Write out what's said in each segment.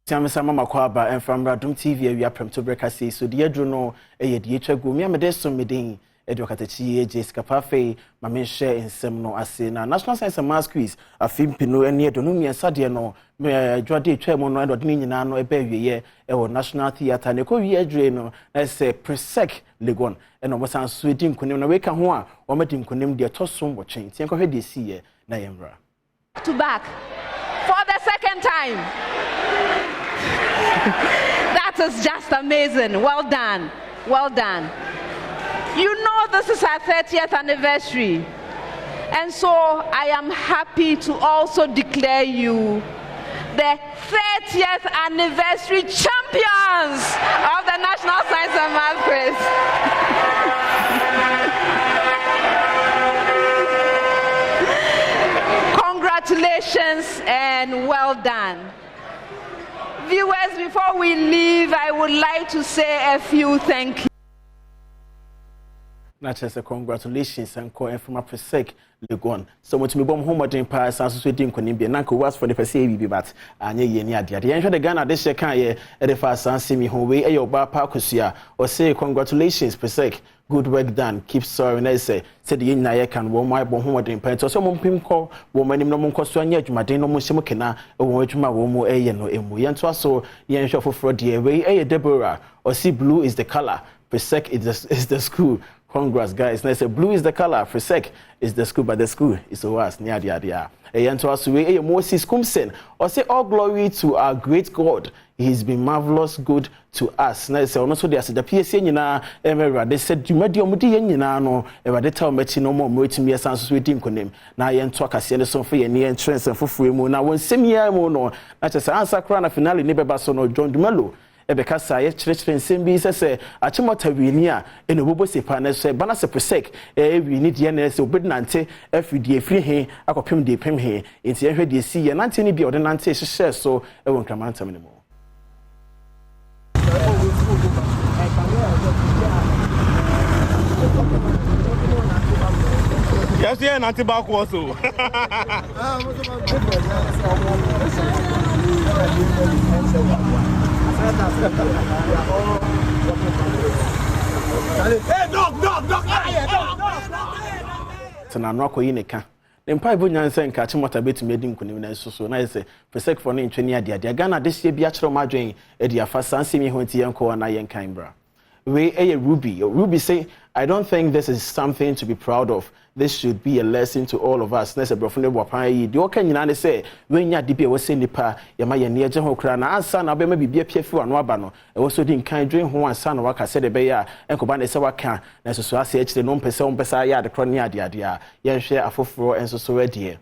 Tiamisa mama kwaba and from Adom TV we are Premtobre Kasee so the edro De3 3retwa Guo me amedeso medin edukatechi Jessica Pafe ma me share ensem no ase na National Science and Maths quiz afimpino ene edonu miensa de no me dwade twam no endo de nyina no eba wieye e National Theatre ne ko wie adre no na say Presec Legon eno mo san so edi nkonim na we ka ho a o medi nkonim de tosom wo twen tien ko hwe de siye na yemra to back for the second time. That is just amazing. Well done. Well done. You know this is our 30th anniversary. And so I am happy to also declare you the 30th anniversary champions of the National Science and Maths Quiz. Congratulations and well done. Viewers, before we leave, I would like to say a few thank you. Not just a congratulations and call from a Presec Legon. So much me bomb home in Paris and so didn't be Nanko was for the Persevi but and ye near the end of the Ghana this year can ye at the first and see me home way a your bar parkusia or say congratulations Presec. Good work done. Keep sorry. I say, said the Naya can warm my bomb in paint or some pim call, woman in no more cost one yet, my no more simokina, or which my womo a no emu. And so, yen shop for Frody away a Deborah, or see blue is the color. Presec is the school. Congrats, guys. And I say, blue is the color. Presec is the school, but the school is ours. Near the idea. And to us, we a Moses Kumsen, or say, all glory to our great God. He's been marvelous good to us. Now, say, also, they said the PSA, they said, you made your mudi, no, they tell me no more, to me as answers with him. Now, I talk as a son for your near entrance and for free moon. Now, when semi year mono, not just answer crown of finale, neighbor Bason John Dumelo. Because I church and same be say, a chimota winia in a wobo sepanes, Banas Presec, we need yenes, obednante, every day free he, I got him de pim he, it's every day see, and Antony be ordinance share so, I won't come out anymore. Yes, yeah, Nanti back also. Hey, dog. Tana no akoyi neka. Empa ibo nyanse nka chimota betumi edi nkunim na so na say Presec for no ntweni ade Ghana this year bi akere ma adwen e dia fa sanse mi ho nti yenko na yenkan bra. We Ruby say, I don't think this is something to be proud of. This should be a lesson to all of us. Nese brofune wapai. The oka nyina say when ya dibi we say nipa yama ye neje ho kra na ansa na be ma bibia piafu anu aba no. E wo so di nkan dwen ho ansa na waka se de be ya enkoba na se waka na so ase ekire no mpesa ya de kro ne ade a yenhwe afoforo enso so adie.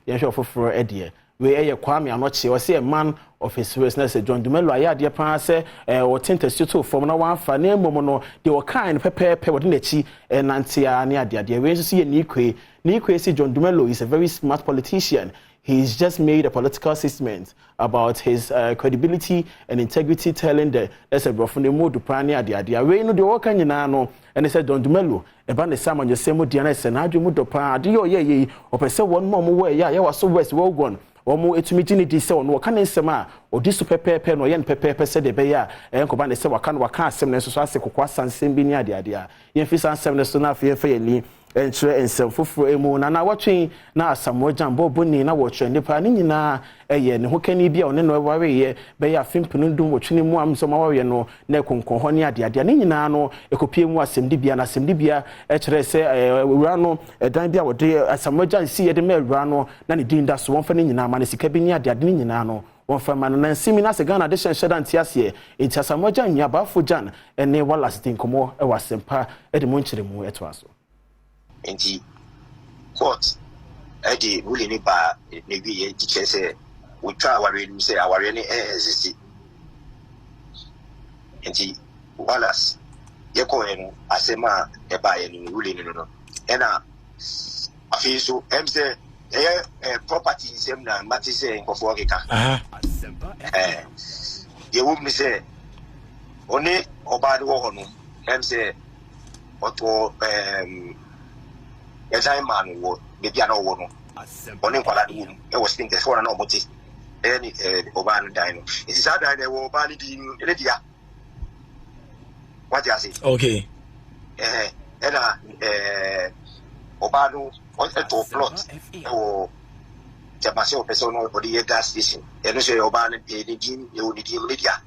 Yenhwe afoforo adie. We a Kwame Anoche or say a man of his seriousness John Dumelo aya de pan say or tentative to form na wan fa na momo they were kind pepe within the chi nantia ne ade we see a Nikwe see John Dumelo is a very smart politician. He's just made a political statement about his credibility and integrity, telling the let's say brofune mo du pan ne ade we no de work nyina no and they said John Dumelo e ba ne sama je semo dia na se na adwo mu do pan ade ye o pese won mo we ya was so west well gone. Omo etumi gini di se ono kan nsem a odi so pepepe no ye pepepe se de be ya enkoba ne se waka asem ne so ase kokwa sansem bi ni ade a ye fi sansem ne so na fe ye ni entre ensem foforo emu na watwen na asamo jambo boni na watwe nipa ni nyina eye ne hokani bia one no ware ye be ya fimpunu dum wotwene mu am so ma ware no na konkon ho ni ade ni nyina no ekopie mu asem di bia na asem di bia kire se wura no dan bia wode asamo jan si ye de ma wura no na ne din da so won fa ni nyina ma ne sika bi ni ade ni nyina no won fa ma no na nsimi na se Ghana de hyedan tiase e nti asamo jan nya ba fo jan ene wala stin komo e wasempa e de mon kire mu eto aso enti court edi rule ni ba ne bi ye teacher say we try aware ni say aware ni exist enti walas ye ko en asema e ba ye ni rule ni no ena afi so em say property same na mati say nkofo okeka ye wo mi say oni oba de wo ho no em say oto a time man wo maybe an owo no oni kwala du e was think for na omote any Obano dino. It is other than Obani Lydia. What you say? Okay. Obano wants to plot or Jamasio Personal or the gas station. And say Obano Lydia.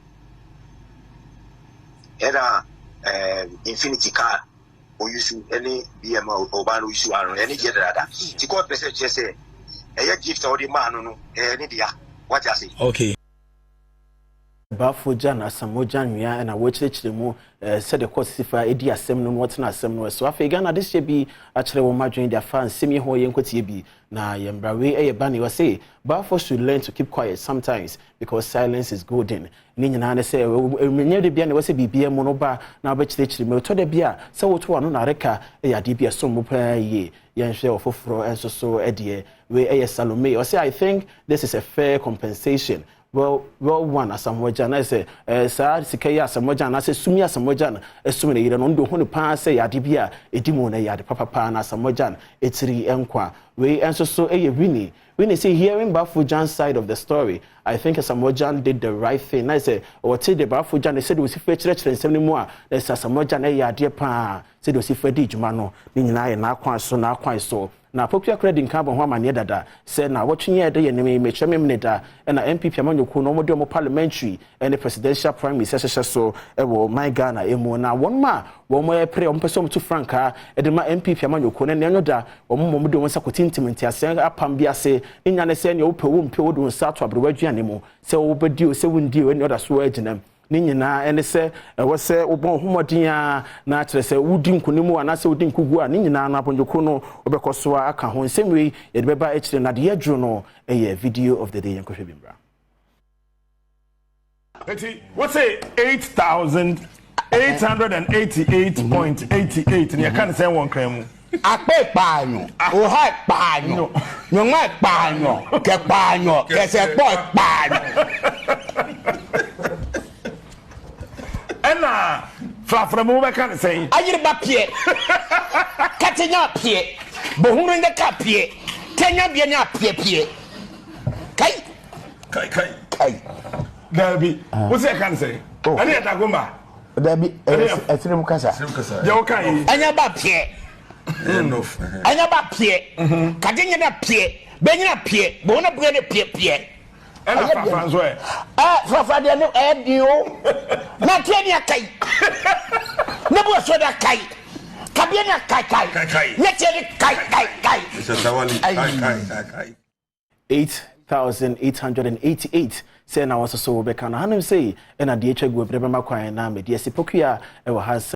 Infinity car or use any BMO Obano issue or any other. She got message just say a gift or the man no any dia. What you say? Okay. Bafoja na Samoja nua na wochirechire mu said the court sifa edi asem no what na asem no so afega na this be akere wo madwen dia fan semi ho ye nkotie bi na yembrawe bani we say Bafo should learn to keep quiet sometimes because silence is golden ni nyina na say menye de bia na we say bibia mu no ba na obechirechire mu to de bia say wo to ano na reka ade bia so mu pa ye yenhwe ofoforo enso so ede we Salome or say I think this is a fair compensation. Well, one as some wajan, I say, Sir Sikaya, some wajan, I say, Sumia, some wajan, a sumina, you don't do who pass, say, Adibia, a dimona, yard, papa pana, some wajan, it's re enqua. We answer so a Winnie. Winnie say, hearing Bafujan's side of the story, I think some wajan did the right thing. I say, or take the Bafujan, they said, we see fetch and 70 more. There's some wajan, a yard, dear pa, said, we see Freddy Jumano, meaning I and now quite so. Na popular credit in carbon one man dada said na watching here the enemy me cheme minute and MPP amanyoko no mo parliamentary and the presidential prime minister so ewo my Ghana emo na one ma wo mo pre on person to franka e de ma MPP amanyoko na nyo da wo mo do won sakotintimenti asen apam bia se nya ne se ne wo pe wo mpe wo do nsa to abrewaduane mu se wo bedi o se wundi o ne oda so agina ni nyina ene se wo se obon homodin a na akere se wudi nkunimu ana se wudi nkugu a ni nyina na abonjoko no obekoso aka ho nsemwe ye de beba ekire na de adru no video of the day yankohwe bimbra. What say 8,888.88 and you can't say one crème. Ape panyo, o ha panyo, nyonga panyo, ke panyo, ke se boy panyo. Ena fraframu be kan say Ayir ba pie. Katenya pie. Bohunu nde ka pie. Kenya bia nya pie. Kai. Dabi. What say kan say? Ani atagomba. Dabi, esrim kasa. Je o kan yi. Anya ba pie. Enough. Anya ba pie. Katenya na pie. Benya pie. Bohunu bua ne pie. Ena frafranzo e. Frafra de no dio. Na tiania kai. Na bo so da kai. Kabiana kai. Na tiani kai. Kai. 8,888 say na was so be kana hanim say na de etwa gu ebrebe makwan na me de sipokua e wa